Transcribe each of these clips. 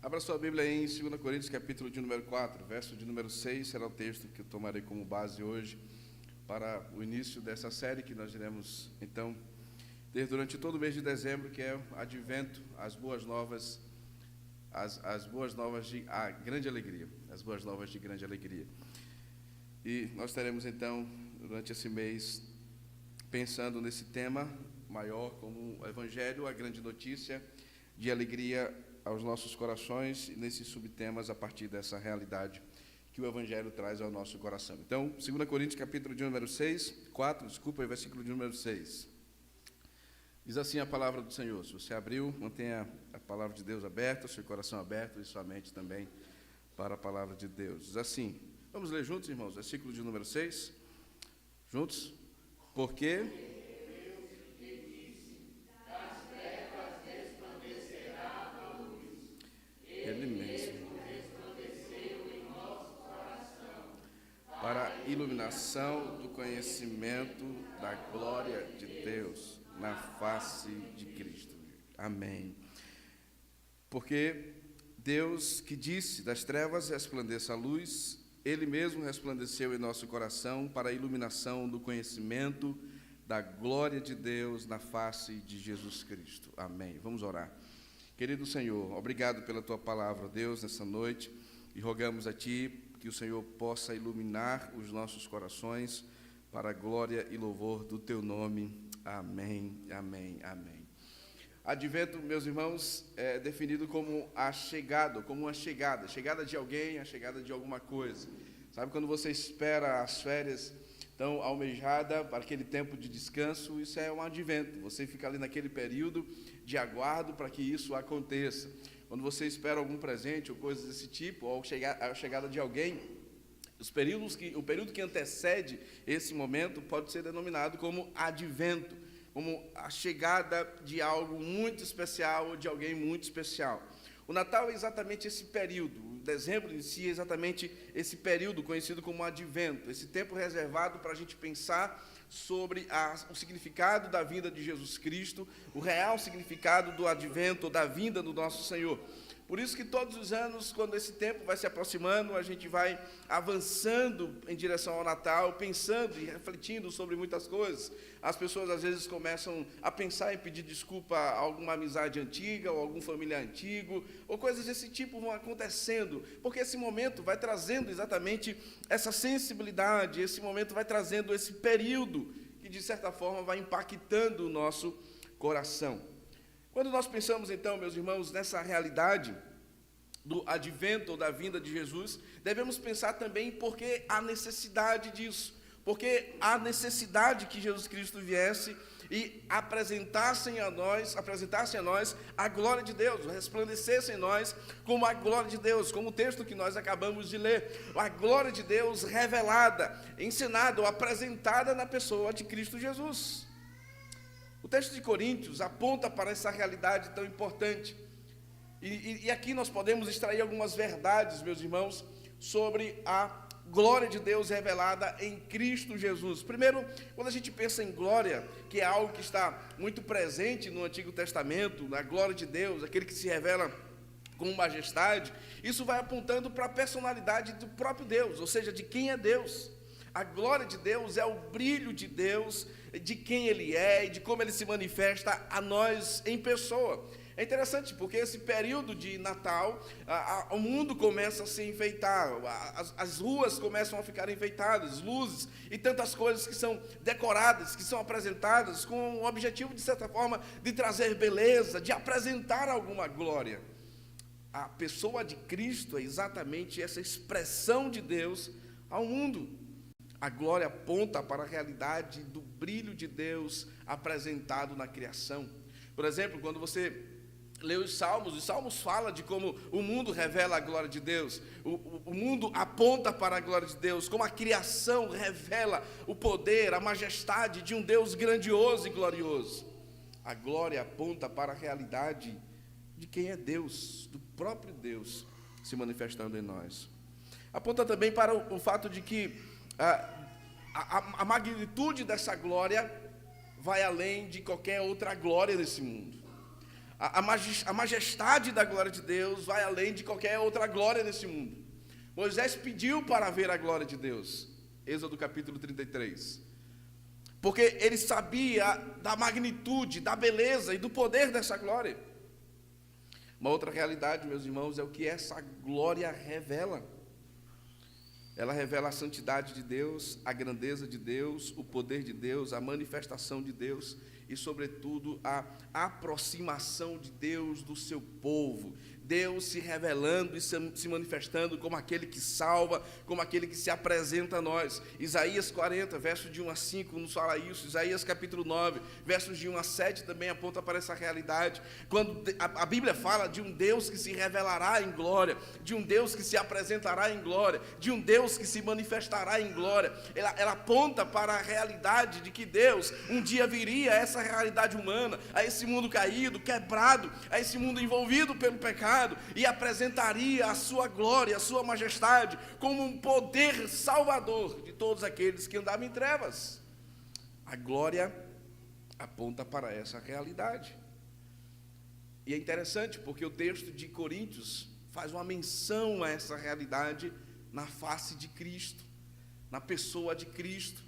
Abra sua Bíblia aí em 2 Coríntios, capítulo de número 4, verso de número 6, será o texto que eu tomarei como base hoje para o início dessa série que nós iremos, então, ter durante todo o mês de dezembro, que é o Advento, as boas novas, as boas novas de grande alegria, as boas novas de grande alegria. E nós teremos, então, durante esse mês, pensando nesse tema maior como o Evangelho, a grande notícia de alegria aos nossos corações, e nesses subtemas a partir dessa realidade que o Evangelho traz ao nosso coração. Então, 2 Coríntios, capítulo de número 4, versículo de número 6. Diz assim a palavra do Senhor. Se você abriu, mantenha a palavra de Deus aberta, seu coração aberto e sua mente também para a palavra de Deus. Diz assim, vamos ler juntos, irmãos, versículo de número 6. Juntos? Porque Ele mesmo para a iluminação do conhecimento da glória de Deus na face de Cristo. Amém. Porque Deus que disse, das trevas resplandeça a luz, Ele mesmo resplandeceu em nosso coração para a iluminação do conhecimento da glória de Deus na face de Jesus Cristo. Amém. Vamos orar. Querido Senhor, obrigado pela Tua palavra, Deus, nessa noite, e rogamos a Ti que o Senhor possa iluminar os nossos corações para a glória e louvor do Teu nome. Amém, amém, amém. Advento, meus irmãos, é definido como a chegada, como uma chegada de alguém, a chegada de alguma coisa. Sabe quando você espera as férias tão almejada para aquele tempo de descanso? Isso é um advento, você fica ali naquele período de aguardo para que isso aconteça. Quando você espera algum presente ou coisas desse tipo, ou a chegada de alguém, o período que antecede esse momento pode ser denominado como advento, como a chegada de algo muito especial ou de alguém muito especial. O Natal é exatamente esse período, o dezembro em si é exatamente esse período conhecido como advento, esse tempo reservado para a gente pensar sobre o significado da vinda de Jesus Cristo, o real significado do advento, da vinda do nosso Senhor. Por isso que todos os anos, quando esse tempo vai se aproximando, a gente vai avançando em direção ao Natal, pensando e refletindo sobre muitas coisas. As pessoas às vezes começam a pensar em pedir desculpa a alguma amizade antiga, ou algum familiar antigo, ou coisas desse tipo vão acontecendo, porque esse momento vai trazendo exatamente essa sensibilidade, esse momento vai trazendo esse período que, de certa forma, vai impactando o nosso coração. Quando nós pensamos, então, meus irmãos, nessa realidade do advento ou da vinda de Jesus, devemos pensar também porque há necessidade disso, porque há necessidade que Jesus Cristo viesse e apresentasse a nós a glória de Deus, resplandecesse em nós como a glória de Deus, como o texto que nós acabamos de ler, a glória de Deus revelada, ensinada ou apresentada na pessoa de Cristo Jesus. O texto de Coríntios aponta para essa realidade tão importante. E aqui nós podemos extrair algumas verdades, meus irmãos, sobre a glória de Deus revelada em Cristo Jesus. Primeiro, quando a gente pensa em glória, que é algo que está muito presente no Antigo Testamento, na glória de Deus, aquele que se revela com majestade, isso vai apontando para a personalidade do próprio Deus, ou seja, de quem é Deus. A glória de Deus é o brilho de Deus, de quem Ele é e de como Ele se manifesta a nós em pessoa. É interessante porque esse período de Natal, o mundo começa a se enfeitar, as ruas começam a ficar enfeitadas, luzes e tantas coisas que são decoradas, que são apresentadas com o objetivo, de certa forma, de trazer beleza, de apresentar alguma glória. A pessoa de Cristo é exatamente essa expressão de Deus ao mundo. A glória aponta para a realidade do brilho de Deus apresentado na criação. Por exemplo, quando você lê os Salmos falam de como o mundo revela a glória de Deus, o mundo aponta para a glória de Deus, como a criação revela o poder, a majestade de um Deus grandioso e glorioso. A glória aponta para a realidade de quem é Deus, do próprio Deus se manifestando em nós. Aponta também para o fato de que a magnitude dessa glória vai além de qualquer outra glória desse mundo. A majestade da glória de Deus vai além de qualquer outra glória nesse mundo. Moisés pediu para ver a glória de Deus. Êxodo capítulo 33. Porque ele sabia da magnitude, da beleza e do poder dessa glória. Uma outra realidade, meus irmãos, é o que essa glória revela. Ela revela a santidade de Deus, a grandeza de Deus, o poder de Deus, a manifestação de Deus e, sobretudo, a aproximação de Deus do seu povo. Deus se revelando e se manifestando como aquele que salva, como aquele que se apresenta a nós. Isaías 40, versos de 1 a 5, nos fala isso. Isaías capítulo 9, versos de 1 a 7, também aponta para essa realidade. Quando a Bíblia fala de um Deus que se revelará em glória, de um Deus que se apresentará em glória, de um Deus que se manifestará em glória, ela aponta para a realidade de que Deus um dia viria a essa realidade humana, a esse mundo caído, quebrado, a esse mundo envolvido pelo pecado, e apresentaria a sua glória, a sua majestade, como um poder salvador de todos aqueles que andavam em trevas. A glória aponta para essa realidade. E é interessante porque o texto de Coríntios faz uma menção a essa realidade na face de Cristo, na pessoa de Cristo,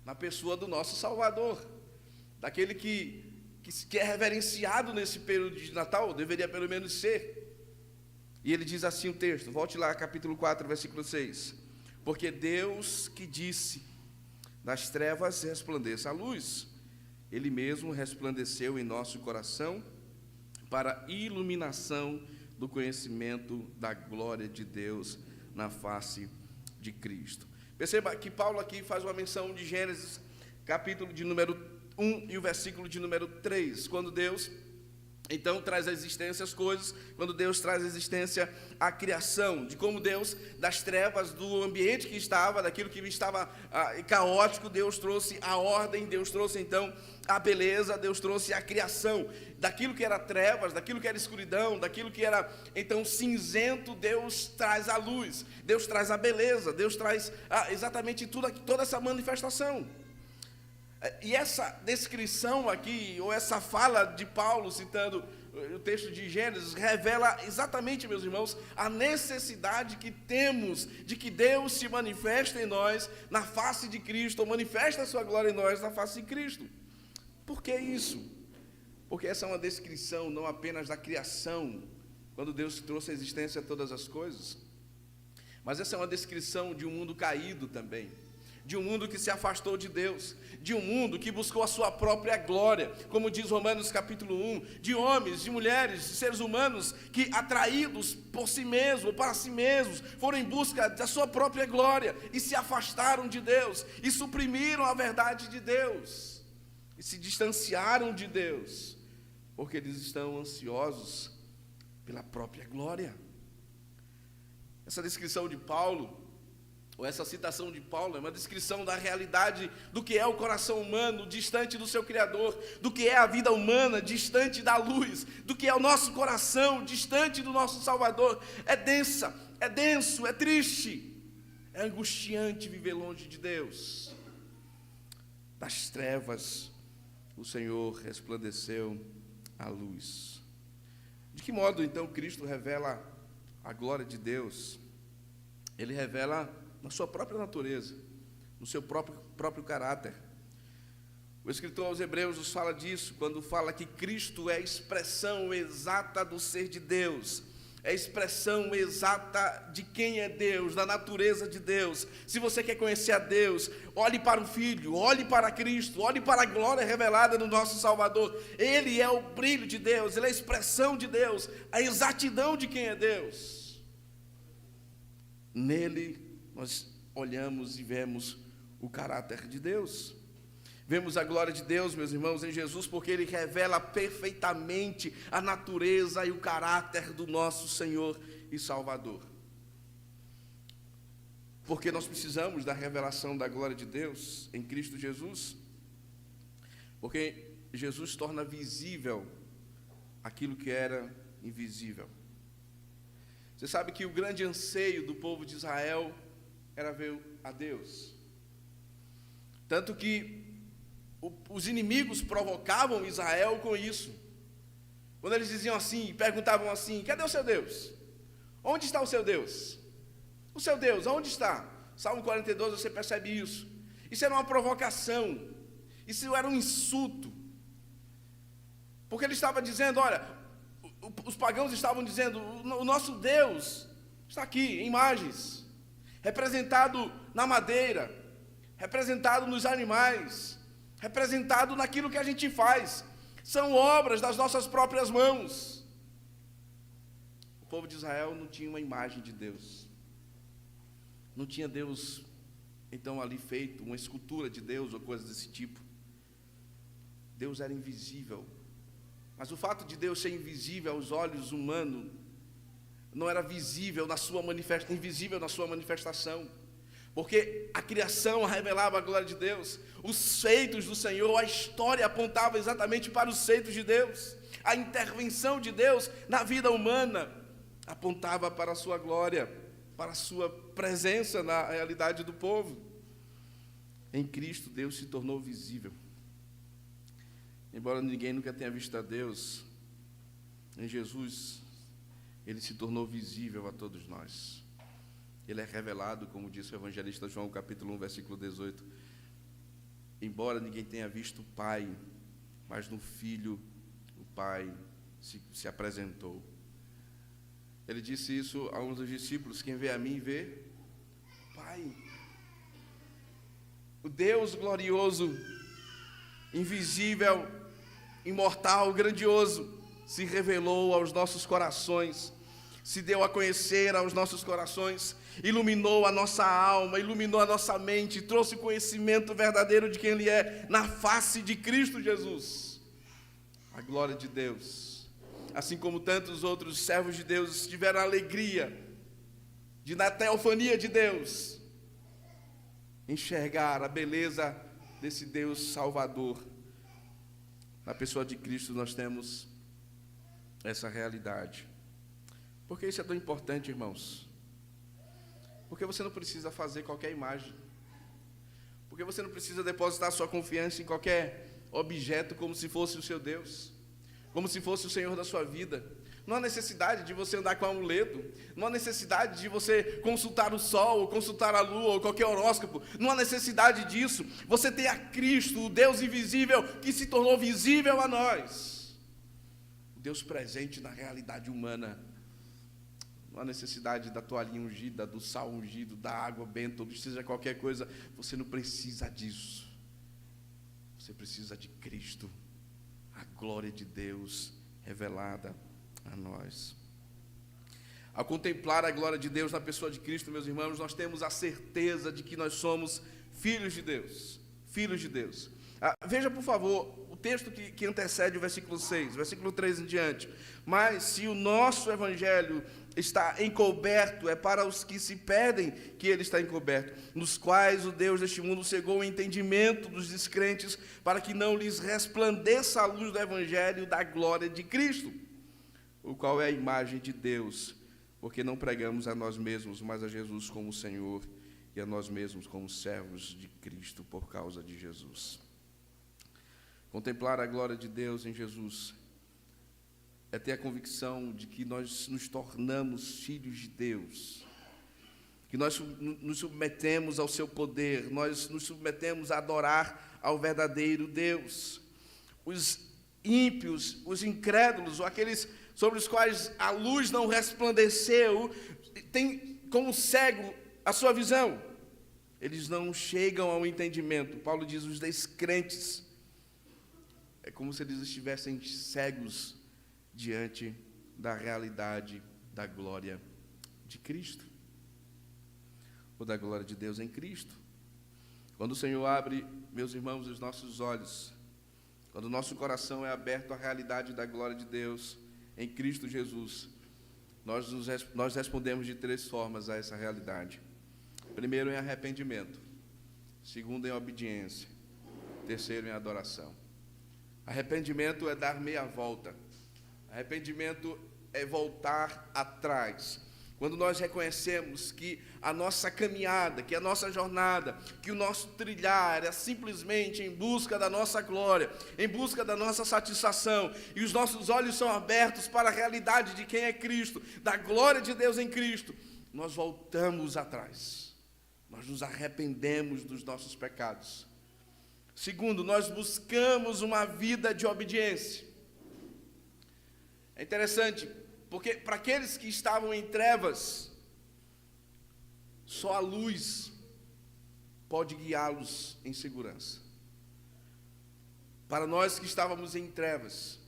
na pessoa do nosso Salvador, daquele que é reverenciado nesse período de Natal, deveria pelo menos ser. E ele diz assim o texto, volte lá, capítulo 4, versículo 6. Porque Deus que disse, das trevas resplandeça a luz, Ele mesmo resplandeceu em nosso coração para a iluminação do conhecimento da glória de Deus na face de Cristo. Perceba que Paulo aqui faz uma menção de Gênesis, capítulo de número 1 e o versículo de número 3, quando Deus então traz à existência as coisas, quando Deus traz à existência a criação, de como Deus, das trevas, do ambiente que estava, daquilo que estava caótico, Deus trouxe a ordem, Deus trouxe então a beleza, Deus trouxe a criação, daquilo que era trevas, daquilo que era escuridão, daquilo que era então cinzento, Deus traz a luz, Deus traz a beleza, Deus traz exatamente toda essa manifestação. E essa descrição aqui, ou essa fala de Paulo, citando o texto de Gênesis, revela exatamente, meus irmãos, a necessidade que temos de que Deus se manifeste em nós na face de Cristo, ou manifeste a sua glória em nós na face de Cristo. Por que isso? Porque essa é uma descrição não apenas da criação, quando Deus trouxe à existência todas as coisas, mas essa é uma descrição de um mundo caído também, de um mundo que se afastou de Deus, de um mundo que buscou a sua própria glória, como diz Romanos capítulo 1, de homens, de mulheres, de seres humanos que, atraídos por si mesmos, para si mesmos, foram em busca da sua própria glória e se afastaram de Deus e suprimiram a verdade de Deus e se distanciaram de Deus, porque eles estão ansiosos pela própria glória. Essa descrição de Paulo, ou essa citação de Paulo, é uma descrição da realidade do que é o coração humano distante do seu Criador, do que é a vida humana distante da luz, do que é o nosso coração distante do nosso Salvador. É densa, é denso, é triste, é angustiante viver longe de Deus. Das trevas, o Senhor resplandeceu a luz. De que modo, então, Cristo revela a glória de Deus? Ele revela na sua própria natureza, no seu próprio caráter. O escritor aos Hebreus nos fala disso, quando fala que Cristo é a expressão exata do ser de Deus, é a expressão exata de quem é Deus, da natureza de Deus. Se você quer conhecer a Deus, olhe para o Filho, olhe para Cristo, olhe para a glória revelada no nosso Salvador. Ele é o brilho de Deus, Ele é a expressão de Deus, a exatidão de quem é Deus. Nele nós olhamos e vemos o caráter de Deus. Vemos a glória de Deus, meus irmãos, em Jesus, porque Ele revela perfeitamente a natureza e o caráter do nosso Senhor e Salvador. Porque nós precisamos da revelação da glória de Deus em Cristo Jesus, porque Jesus torna visível aquilo que era invisível. Você sabe que o grande anseio do povo de Israel era ver a Deus. Tanto que os inimigos provocavam Israel com isso. Quando eles diziam assim, perguntavam assim: cadê o seu Deus? Onde está o seu Deus? O seu Deus, onde está? Salmo 42, você percebe isso. Isso era uma provocação. Isso era um insulto. Porque ele estava dizendo, olha, os pagãos estavam dizendo, o nosso Deus está aqui, em imagens, representado na madeira, representado nos animais, representado naquilo que a gente faz. São obras das nossas próprias mãos. O povo de Israel não tinha uma imagem de Deus. Não tinha Deus, então, ali feito, uma escultura de Deus ou coisa desse tipo. Deus era invisível. Mas o fato de Deus ser invisível aos olhos humanos não era visível invisível na sua manifestação. Porque a criação revelava a glória de Deus. Os feitos do Senhor, a história apontava exatamente para os feitos de Deus. A intervenção de Deus na vida humana apontava para a sua glória, para a sua presença na realidade do povo. Em Cristo, Deus se tornou visível. Embora ninguém nunca tenha visto a Deus, em Jesus, Ele se tornou visível a todos nós. Ele é revelado, como disse o evangelista João, capítulo 1, versículo 18. Embora ninguém tenha visto o Pai, mas no Filho, o Pai se apresentou. Ele disse isso a um dos discípulos: quem vê a mim, vê o Pai. O Deus glorioso, invisível, imortal, grandioso, se revelou aos nossos corações, se deu a conhecer aos nossos corações, iluminou a nossa alma, iluminou a nossa mente, trouxe conhecimento verdadeiro de quem Ele é, na face de Cristo Jesus. A glória de Deus, assim como tantos outros servos de Deus tiveram a alegria de, na teofania de Deus, enxergar a beleza desse Deus Salvador. Na pessoa de Cristo nós temos essa realidade. Por que isso é tão importante, irmãos? Porque você não precisa fazer qualquer imagem. Porque você não precisa depositar sua confiança em qualquer objeto como se fosse o seu Deus, como se fosse o Senhor da sua vida. Não há necessidade de você andar com amuleto, não há necessidade de você consultar o sol, ou consultar a lua, ou qualquer horóscopo, não há necessidade disso. Você tem a Cristo, o Deus invisível, que se tornou visível a nós. O Deus presente na realidade humana. Não há necessidade da toalhinha ungida, do sal ungido, da água benta, ou seja qualquer coisa. Você não precisa disso. Você precisa de Cristo, a glória de Deus revelada a nós. Ao contemplar a glória de Deus na pessoa de Cristo, meus irmãos, nós temos a certeza de que nós somos filhos de Deus. Filhos de Deus. Veja, por favor, o texto que antecede o versículo 6, versículo 3 em diante. Mas se o nosso evangelho está encoberto, é para os que se perdem que ele está encoberto, nos quais o Deus deste mundo cegou o entendimento dos descrentes, para que não lhes resplandeça a luz do evangelho da glória de Cristo, o qual é a imagem de Deus, porque não pregamos a nós mesmos, mas a Jesus como Senhor, e a nós mesmos como servos de Cristo por causa de Jesus. Contemplar a glória de Deus em Jesus é ter a convicção de que nós nos tornamos filhos de Deus, que nós nos submetemos ao seu poder, nós nos submetemos a adorar ao verdadeiro Deus. Os ímpios, os incrédulos, ou aqueles sobre os quais a luz não resplandeceu, tem como cego a sua visão. Eles não chegam ao entendimento. Paulo diz, os descrentes, é como se eles estivessem cegos diante da realidade da glória de Cristo, ou da glória de Deus em Cristo. Quando o Senhor abre, meus irmãos, os nossos olhos, quando o nosso coração é aberto à realidade da glória de Deus em Cristo Jesus, nós respondemos de 3 formas a essa realidade. Primeiro, em arrependimento. Segundo, em obediência. Terceiro, em adoração. Arrependimento é dar meia volta. Arrependimento é voltar atrás. quando nós reconhecemos que a nossa caminhada, que a nossa jornada, que o nosso trilhar é simplesmente em busca da nossa glória, em busca da nossa satisfação, e os nossos olhos são abertos para a realidade de quem é Cristo, da glória de Deus em Cristo, nós voltamos atrás, nós nos arrependemos dos nossos pecados. Segundo, nós buscamos uma vida de obediência. É interessante, porque para aqueles que estavam em trevas, só a luz pode guiá-los em segurança. Para nós que estávamos em trevas,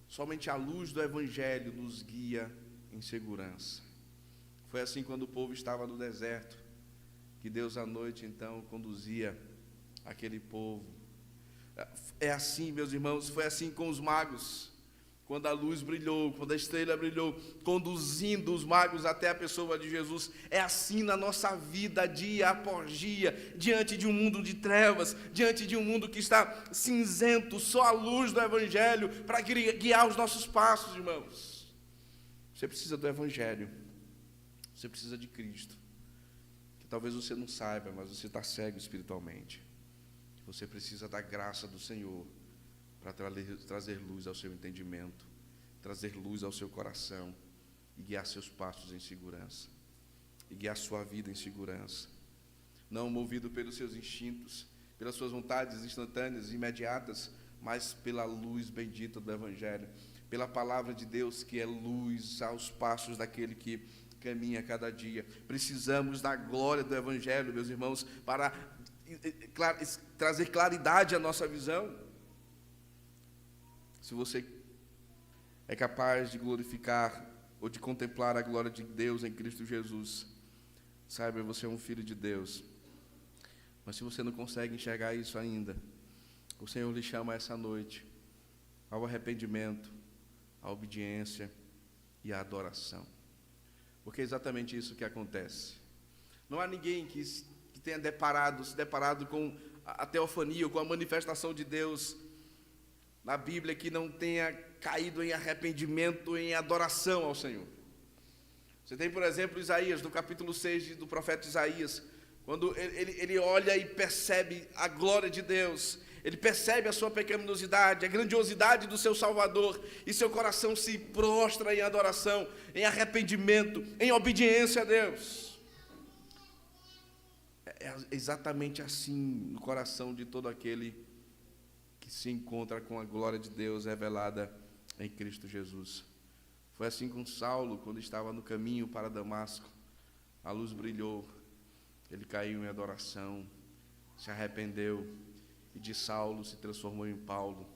somente a luz do Evangelho nos guia em segurança. Foi assim quando o povo estava no deserto, que Deus à noite então conduzia aquele povo. É assim, meus irmãos, foi assim com os magos. Quando a luz brilhou, quando a estrela brilhou, conduzindo os magos até a pessoa de Jesus. É assim na nossa vida, dia após dia, diante de um mundo de trevas, diante de um mundo que está cinzento, só a luz do Evangelho para guiar os nossos passos, irmãos. Você precisa do Evangelho, você precisa de Cristo, que talvez você não saiba, mas você está cego espiritualmente. Você precisa da graça do Senhor, para trazer luz ao seu entendimento, trazer luz ao seu coração e guiar seus passos em segurança, e guiar sua vida em segurança, não movido pelos seus instintos, pelas suas vontades instantâneas, imediatas, mas pela luz bendita do Evangelho, pela palavra de Deus, que é luz aos passos daquele que caminha cada dia. Precisamos da glória do Evangelho, meus irmãos, para trazer claridade à nossa visão. Se você é capaz de glorificar ou de contemplar a glória de Deus em Cristo Jesus, saiba, você é um filho de Deus. Mas se você não consegue enxergar isso ainda, o Senhor lhe chama essa noite ao arrependimento, à obediência e à adoração. Porque é exatamente isso que acontece. Não há ninguém que tenha se deparado com a teofania, com a manifestação de Deus na Bíblia, que não tenha caído em arrependimento, em adoração ao Senhor. Você tem, por exemplo, Isaías, no capítulo 6 do profeta Isaías, quando ele olha e percebe a glória de Deus, ele percebe a sua pecaminosidade, a grandiosidade do seu Salvador, e seu coração se prostra em adoração, em arrependimento, em obediência a Deus. É exatamente assim no coração de todo aquele que se encontra com a glória de Deus revelada em Cristo Jesus. Foi assim com Saulo, quando estava no caminho para Damasco. A luz brilhou, ele caiu em adoração, se arrependeu, e de Saulo se transformou em Paulo,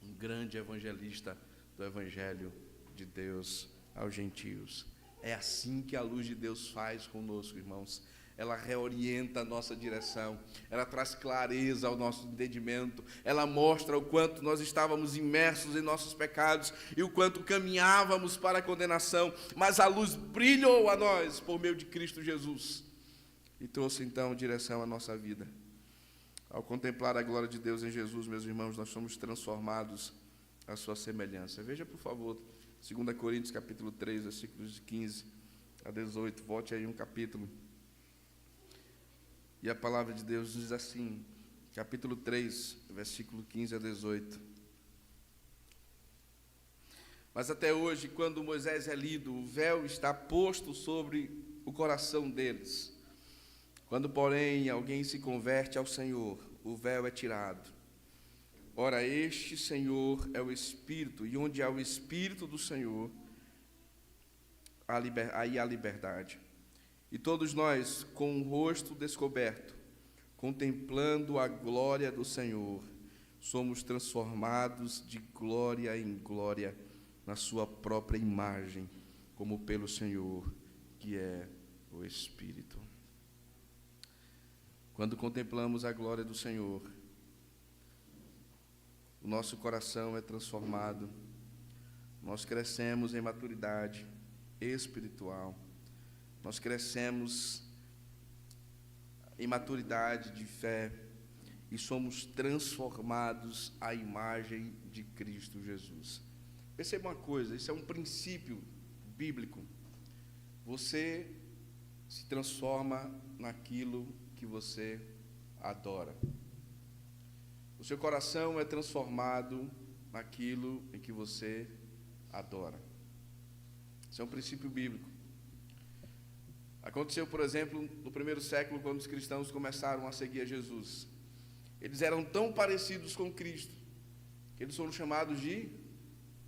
um grande evangelista do Evangelho de Deus aos gentios. É assim que a luz de Deus faz conosco, irmãos. Ela reorienta a nossa direção, ela traz clareza ao nosso entendimento, ela mostra o quanto nós estávamos imersos em nossos pecados e o quanto caminhávamos para a condenação, mas a luz brilhou a nós por meio de Cristo Jesus e trouxe então direção à nossa vida. Ao contemplar a glória de Deus em Jesus, meus irmãos, nós somos transformados à sua semelhança. Veja, por favor, 2 Coríntios capítulo 3, versículos de 15 a 18, volte aí um capítulo. E a palavra de Deus diz assim, capítulo 3, versículo 15 a 18. Mas até hoje, quando Moisés é lido, o véu está posto sobre o coração deles. Quando, porém, alguém se converte ao Senhor, o véu é tirado. Ora, este Senhor é o Espírito, e onde há o Espírito do Senhor, aí há liberdade. E todos nós, com o rosto descoberto, contemplando a glória do Senhor, somos transformados de glória em glória na sua própria imagem, como pelo Senhor, que é o Espírito. Quando contemplamos a glória do Senhor, o nosso coração é transformado, nós crescemos em maturidade espiritual, nós crescemos em maturidade de fé e somos transformados à imagem de Cristo Jesus. Perceba uma coisa, isso é um princípio bíblico. você se transforma naquilo que você adora. O seu coração é transformado naquilo em que você adora. Isso é um princípio bíblico. Aconteceu, por exemplo, no primeiro século, quando os cristãos começaram a seguir a Jesus. Eles eram tão parecidos com Cristo, que eles foram chamados de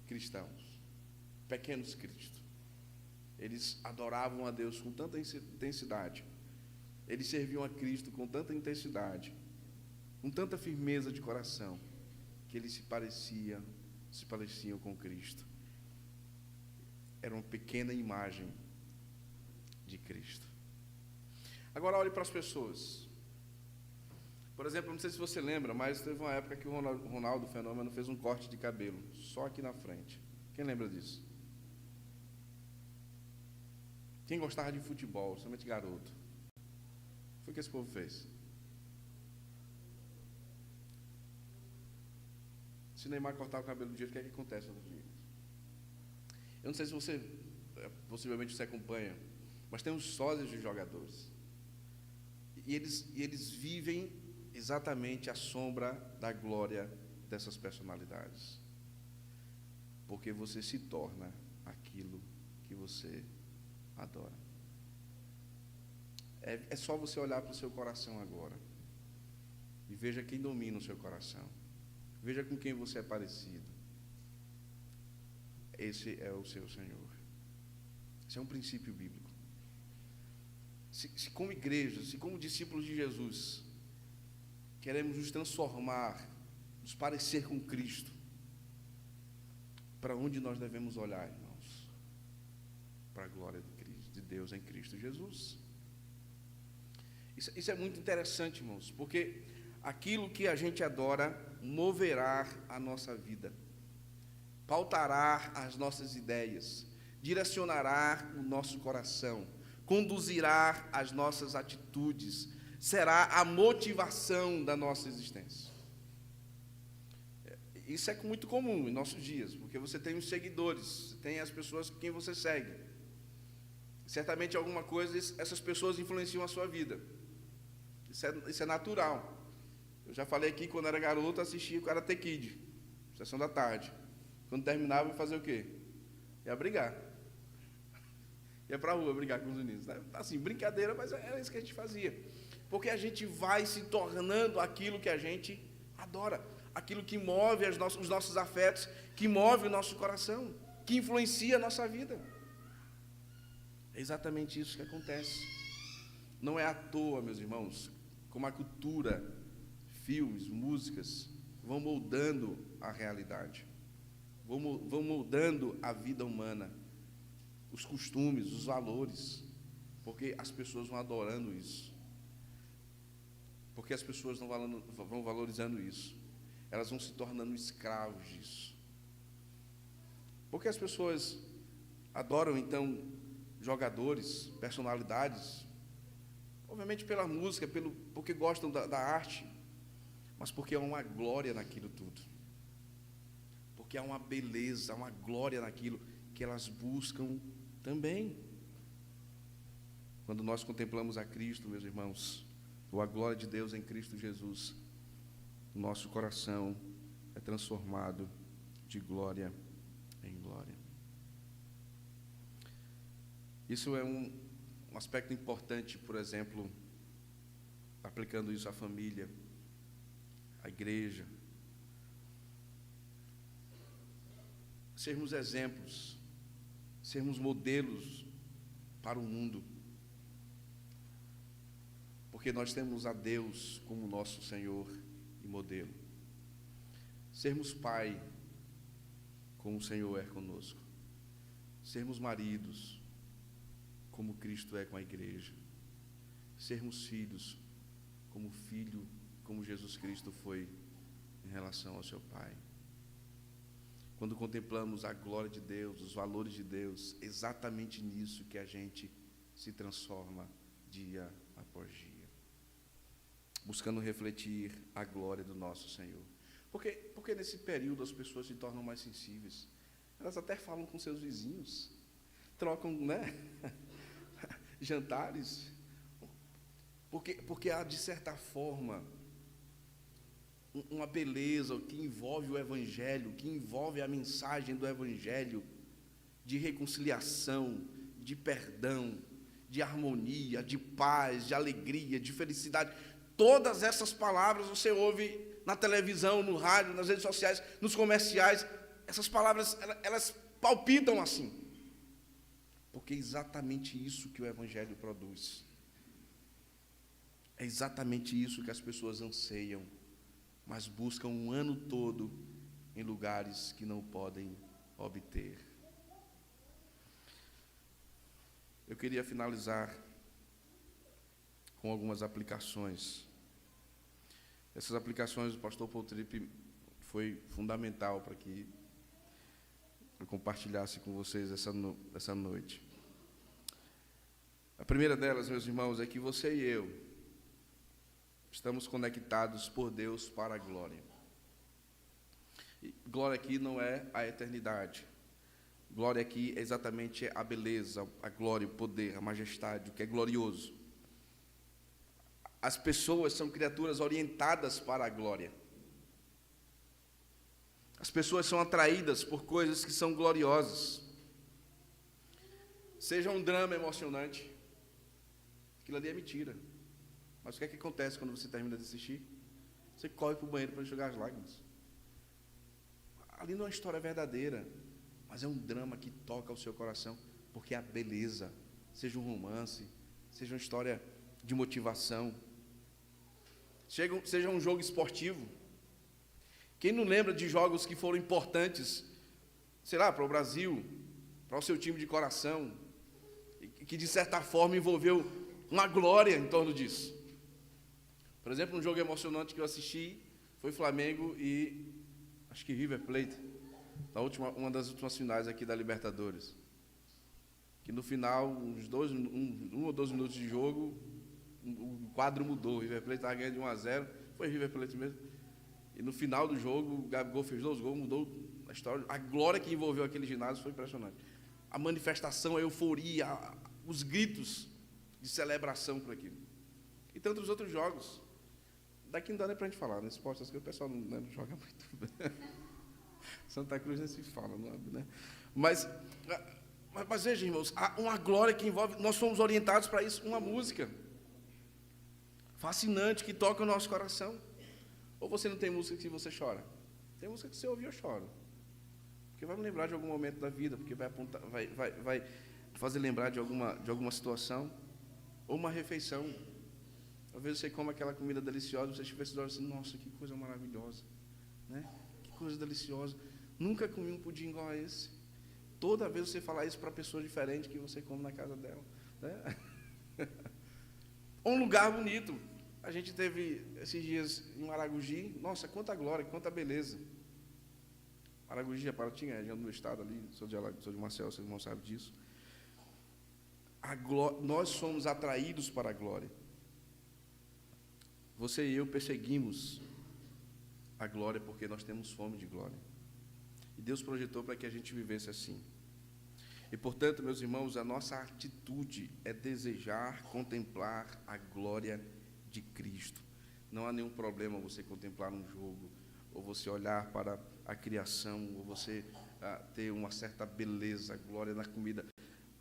cristãos, pequenos Cristo. Eles adoravam a Deus com tanta intensidade, eles serviam a Cristo com tanta intensidade, com tanta firmeza de coração, que eles se pareciam com Cristo. Era uma pequena imagem de Cristo. Agora olhe para as pessoas. Por exemplo, não sei se você lembra, mas teve uma época que o Ronaldo Fenômeno fez um corte de cabelo, só aqui na frente. Quem lembra disso? Quem gostava de futebol, somente garoto? Foi o que esse povo fez. Se o Neymar cortar o cabelo do jeito, o que é que acontece no dia? Eu não sei se você, possivelmente você acompanha, mas tem uns sósias de jogadores. E eles vivem exatamente à sombra da glória dessas personalidades. Porque você se torna aquilo que você adora. É só você olhar para o seu coração agora e veja quem domina o seu coração. Veja com quem você é parecido. Esse é o seu Senhor. Esse é um princípio bíblico. Se como igreja, se como discípulos de Jesus, queremos nos transformar, nos parecer com Cristo, para onde nós devemos olhar, irmãos? Para a glória de Deus em Cristo Jesus. Isso é muito interessante, irmãos, porque aquilo que a gente adora moverá a nossa vida, pautará as nossas ideias, direcionará o nosso coração, conduzirá as nossas atitudes, será a motivação da nossa existência. Isso é muito comum em nossos dias, porque você tem os seguidores, tem as pessoas quem você segue. Certamente alguma coisa, essas pessoas influenciam a sua vida. Isso é natural. Eu já falei aqui, quando era garoto, assistia o Karate Kid, sessão da tarde. Quando terminava, ia fazer o quê? Ia brigar. Ia para a rua brigar com os meninos. Assim, brincadeira, mas era isso que a gente fazia. Porque a gente vai se tornando aquilo que a gente adora, aquilo que move os nossos afetos, que move o nosso coração, que influencia a nossa vida. É exatamente isso que acontece. Não é à toa, meus irmãos, como a cultura, filmes, músicas, vão moldando a realidade, vão moldando a vida humana, os costumes, os valores, porque as pessoas vão adorando isso, porque as pessoas vão valorizando isso, elas vão se tornando escravos disso. Porque as pessoas adoram, então, jogadores, personalidades, obviamente pela música, porque gostam da arte, mas porque há uma glória naquilo tudo, porque há uma beleza, uma glória naquilo que elas buscam também. Quando nós contemplamos a Cristo, meus irmãos, ou a glória de Deus em Cristo Jesus, o nosso coração é transformado de glória em glória. Isso é um aspecto importante, por exemplo, aplicando isso à família, à igreja. Sermos exemplos, sermos modelos para o mundo, porque nós temos a Deus como nosso Senhor e modelo. Sermos pai, como o Senhor é conosco. Sermos maridos, como Cristo é com a igreja. Sermos filhos, como Jesus Cristo foi em relação ao seu Pai. Quando contemplamos a glória de Deus, os valores de Deus, exatamente nisso que a gente se transforma dia após dia, buscando refletir a glória do nosso Senhor. Porque nesse período as pessoas se tornam mais sensíveis. Elas até falam com seus vizinhos, trocam, né? jantares, porque há, de certa forma, uma beleza que envolve o Evangelho, que envolve a mensagem do Evangelho, de reconciliação, de perdão, de harmonia, de paz, de alegria, de felicidade. Todas essas palavras você ouve na televisão, no rádio, nas redes sociais, nos comerciais. Essas palavras, elas palpitam assim. Porque é exatamente isso que o Evangelho produz. É exatamente isso que as pessoas anseiam, mas buscam um ano todo em lugares que não podem obter. Eu queria finalizar com algumas aplicações. Essas aplicações o pastor Paul Tripp foi fundamental para que eu compartilhasse com vocês essa noite. A primeira delas, meus irmãos, é que você e eu estamos conectados por Deus para a glória. E glória aqui não é a eternidade. Glória aqui é exatamente a beleza, a glória, o poder, a majestade, o que é glorioso. As pessoas são criaturas orientadas para a glória. As pessoas são atraídas por coisas que são gloriosas. Seja um drama emocionante, aquilo ali é mentira. Mas o que é que acontece quando você termina de assistir? Você corre para o banheiro para enxugar as lágrimas. Ali não é uma história verdadeira, mas é um drama que toca o seu coração, porque a beleza, seja um romance, seja uma história de motivação, seja um jogo esportivo. Quem não lembra de jogos que foram importantes, sei lá, para o Brasil, para o seu time de coração, e que de certa forma envolveu uma glória em torno disso? Por exemplo, um jogo emocionante que eu assisti foi Flamengo e acho que River Plate, uma das últimas finais aqui da Libertadores. Que no final, um ou 2 minutos de jogo, o quadro mudou. O River Plate estava ganhando de 1-0, foi River Plate mesmo. E no final do jogo, o Gabigol fez 2 gols, mudou a história. A glória que envolveu aquele ginásio foi impressionante. A manifestação, a euforia, os gritos de celebração por aquilo. E tantos outros jogos. Daqui não dá nem para a gente falar, nesse esporte, o pessoal não joga muito. Santa Cruz nem se fala, não, né? Mas veja, irmãos, há uma glória que envolve, nós somos orientados para isso, uma música fascinante que toca o nosso coração. Ou você não tem música que você chora? Tem música que você ouve e eu choro. Porque vai me lembrar de algum momento da vida, porque vai fazer lembrar de alguma situação, ou uma refeição. Às vezes você come aquela comida deliciosa, você estiver se olhando assim, nossa, que coisa maravilhosa, né? Que coisa deliciosa. Nunca comi um pudim igual a esse. Toda vez você falar isso para pessoa diferente que você come na casa dela, né? Um lugar bonito. A gente teve esses dias em Maragogi, nossa, quanta glória, quanta beleza. Maragogi, Paratinga, região do meu estado ali, sou de Marcel, vocês não sabem disso. Nós somos atraídos para a glória. Você e eu perseguimos a glória porque nós temos fome de glória. E Deus projetou para que a gente vivesse assim. E, portanto, meus irmãos, a nossa atitude é desejar contemplar a glória de Cristo. Não há nenhum problema você contemplar um jogo, ou você olhar para a criação, ou você ter uma certa beleza, glória na comida.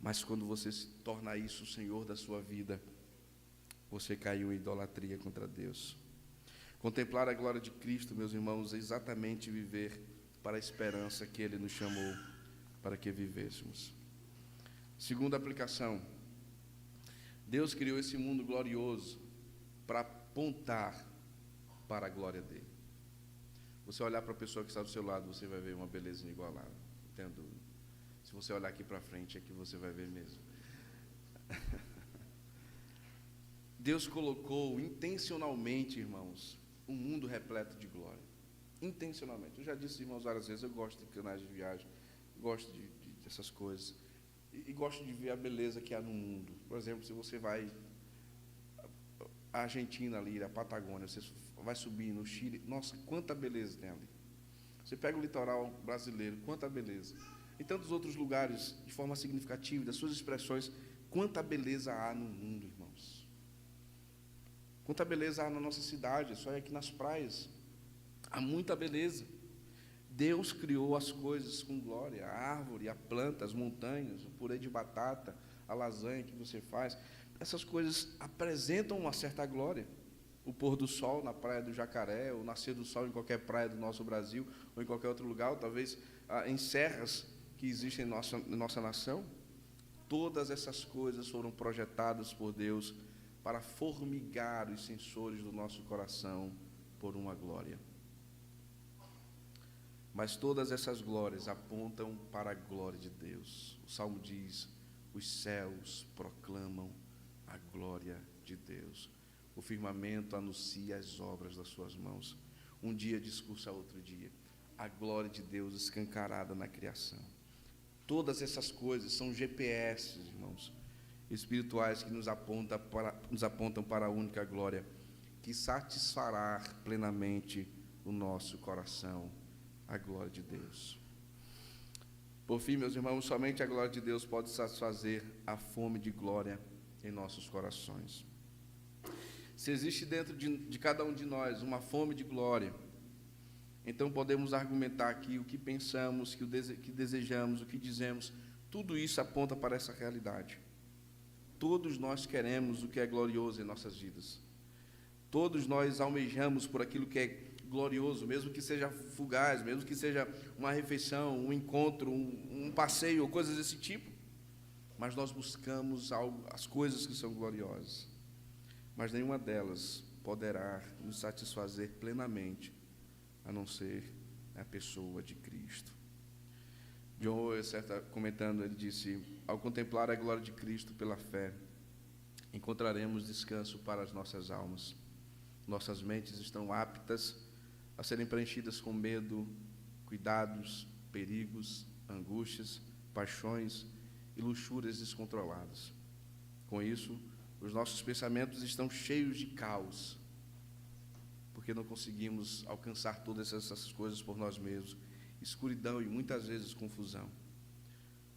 Mas quando você se torna isso o Senhor da sua vida, você caiu em idolatria contra Deus. Contemplar a glória de Cristo, meus irmãos, é exatamente viver para a esperança que Ele nos chamou para que vivêssemos. Segunda aplicação. Deus criou esse mundo glorioso para apontar para a glória dEle. Você olhar para a pessoa que está do seu lado, você vai ver uma beleza inigualável, não tenho dúvida. Se você olhar aqui para frente, é que você vai ver mesmo. Deus colocou intencionalmente, irmãos, um mundo repleto de glória. Intencionalmente. Eu já disse, irmãos, várias vezes, eu gosto de canais de viagem, gosto dessas coisas. E gosto de ver a beleza que há no mundo. Por exemplo, se você vai à Argentina ali, à Patagônia, você vai subir no Chile, nossa, quanta beleza tem ali. Você pega o litoral brasileiro, quanta beleza. E tantos outros lugares, de forma significativa, das suas expressões, Quanta beleza há no mundo, irmãos. Quanta beleza há na nossa cidade, só aqui nas praias. Há muita beleza. Deus criou as coisas com glória, a árvore, a planta, as montanhas, o purê de batata, a lasanha que você faz. Essas coisas apresentam uma certa glória. O pôr do sol na praia do Jacaré, o nascer do sol em qualquer praia do nosso Brasil, ou em qualquer outro lugar, ou talvez em serras que existem em nossa nação. Todas essas coisas foram projetadas por Deus para formigar os sensores do nosso coração por uma glória. Mas todas essas glórias apontam para a glória de Deus. O Salmo diz: os céus proclamam a glória de Deus. O firmamento anuncia as obras das suas mãos. Um dia discursa outro dia. A glória de Deus escancarada na criação. Todas essas coisas são GPS, irmãos, espirituais que nos apontam para a única glória que satisfará plenamente o nosso coração, a glória de Deus. Por fim, meus irmãos, somente a glória de Deus pode satisfazer a fome de glória em nossos corações. Se existe dentro de cada um de nós uma fome de glória, então podemos argumentar que o que pensamos, que desejamos, o que dizemos, tudo isso aponta para essa realidade. Todos nós queremos o que é glorioso em nossas vidas. Todos nós almejamos por aquilo que é glorioso, mesmo que seja fugaz, mesmo que seja uma refeição, um encontro, um passeio, ou coisas desse tipo. Mas nós buscamos as coisas que são gloriosas. Mas nenhuma delas poderá nos satisfazer plenamente, a não ser a pessoa de Cristo. John Owen, comentando, ele disse: ao contemplar a glória de Cristo pela fé, encontraremos descanso para as nossas almas. Nossas mentes estão aptas a serem preenchidas com medo, cuidados, perigos, angústias, paixões e luxúrias descontroladas. Com isso, os nossos pensamentos estão cheios de caos, porque não conseguimos alcançar todas essas coisas por nós mesmos. Escuridão e muitas vezes confusão.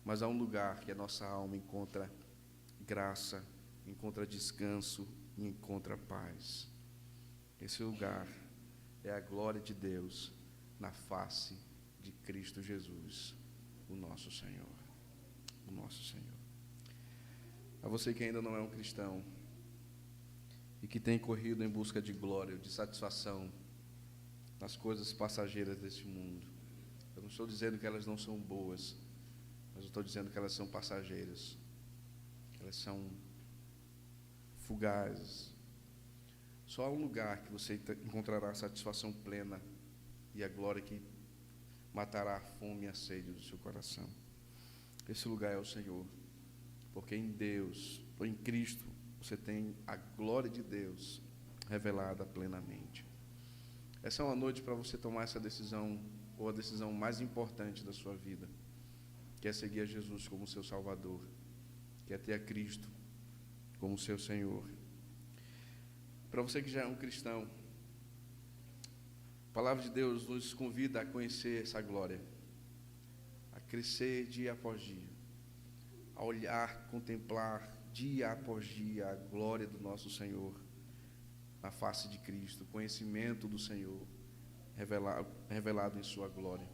Mas há um lugar que a nossa alma encontra graça, encontra descanso e encontra paz. Esse lugar é a glória de Deus na face de Cristo Jesus, o nosso Senhor. O nosso Senhor. A você que ainda não é um cristão e que tem corrido em busca de glória, de satisfação nas coisas passageiras deste mundo, eu não estou dizendo que elas não são boas, mas eu estou dizendo que elas são passageiras, que elas são fugazes. Só há um lugar que você encontrará a satisfação plena e a glória que matará a fome e a sede do seu coração. Esse lugar é o Senhor, porque em Deus, ou em Cristo, você tem a glória de Deus revelada plenamente. Essa é uma noite para você tomar essa decisão, ou a decisão mais importante da sua vida, que é seguir a Jesus como seu Salvador, que é ter a Cristo como seu Senhor. Para você que já é um cristão, a palavra de Deus nos convida a conhecer essa glória, a crescer dia após dia, a olhar, contemplar dia após dia a glória do nosso Senhor na face de Cristo, o conhecimento do Senhor revelado em sua glória.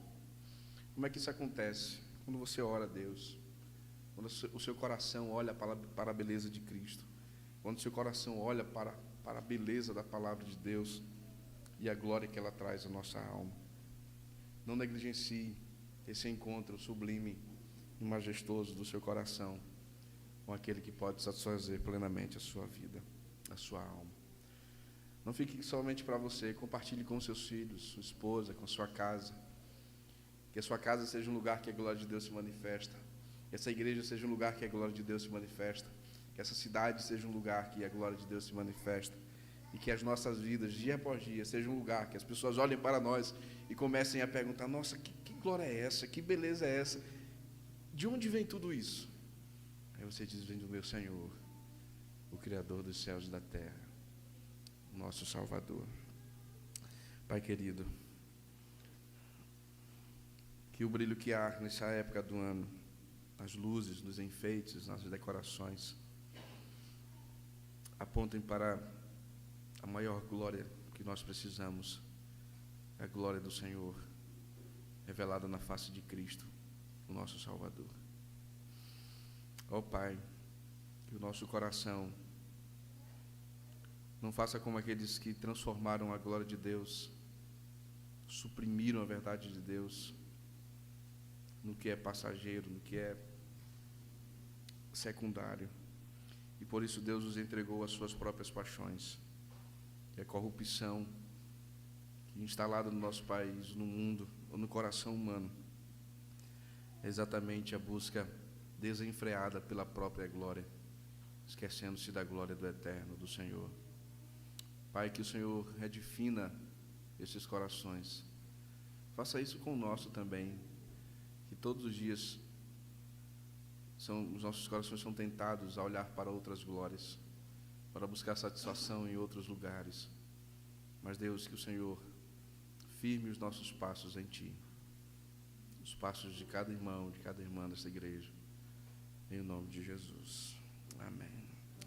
Como é que isso acontece? Quando você ora a Deus, quando o seu coração olha para a beleza de Cristo, quando o seu coração olha para a beleza da palavra de Deus e a glória que ela traz à nossa alma. Não negligencie esse encontro sublime e majestoso do seu coração com aquele que pode satisfazer plenamente a sua vida, a sua alma. Não fique somente para você, compartilhe com seus filhos, sua esposa, com sua casa. Que a sua casa seja um lugar que a glória de Deus se manifesta. Que essa igreja seja um lugar que a glória de Deus se manifesta. Que essa cidade seja um lugar que a glória de Deus se manifesta. E que as nossas vidas, dia após dia, sejam um lugar que as pessoas olhem para nós e comecem a perguntar: nossa, que glória é essa? Que beleza é essa? De onde vem tudo isso? Aí você diz: vem do meu Senhor, o Criador dos céus e da terra, nosso Salvador. Pai querido, que o brilho que há nessa época do ano nas luzes, nos enfeites, nas decorações, apontem para a maior glória que nós precisamos, a glória do Senhor, revelada na face de Cristo, o nosso Salvador. Ó Pai, que o nosso coração não faça como aqueles que transformaram a glória de Deus, suprimiram a verdade de Deus no que é passageiro, no que é secundário. E por isso Deus os entregou às suas próprias paixões. E a corrupção que é instalada no nosso país, no mundo, ou no coração humano, é exatamente a busca desenfreada pela própria glória, esquecendo-se da glória do Eterno, do Senhor. Pai, que o Senhor redefina esses corações. Faça isso com o nosso também, que todos os dias os nossos corações são tentados a olhar para outras glórias, para buscar satisfação em outros lugares. Mas, Deus, que o Senhor firme os nossos passos em Ti, os passos de cada irmão, de cada irmã desta igreja, em nome de Jesus.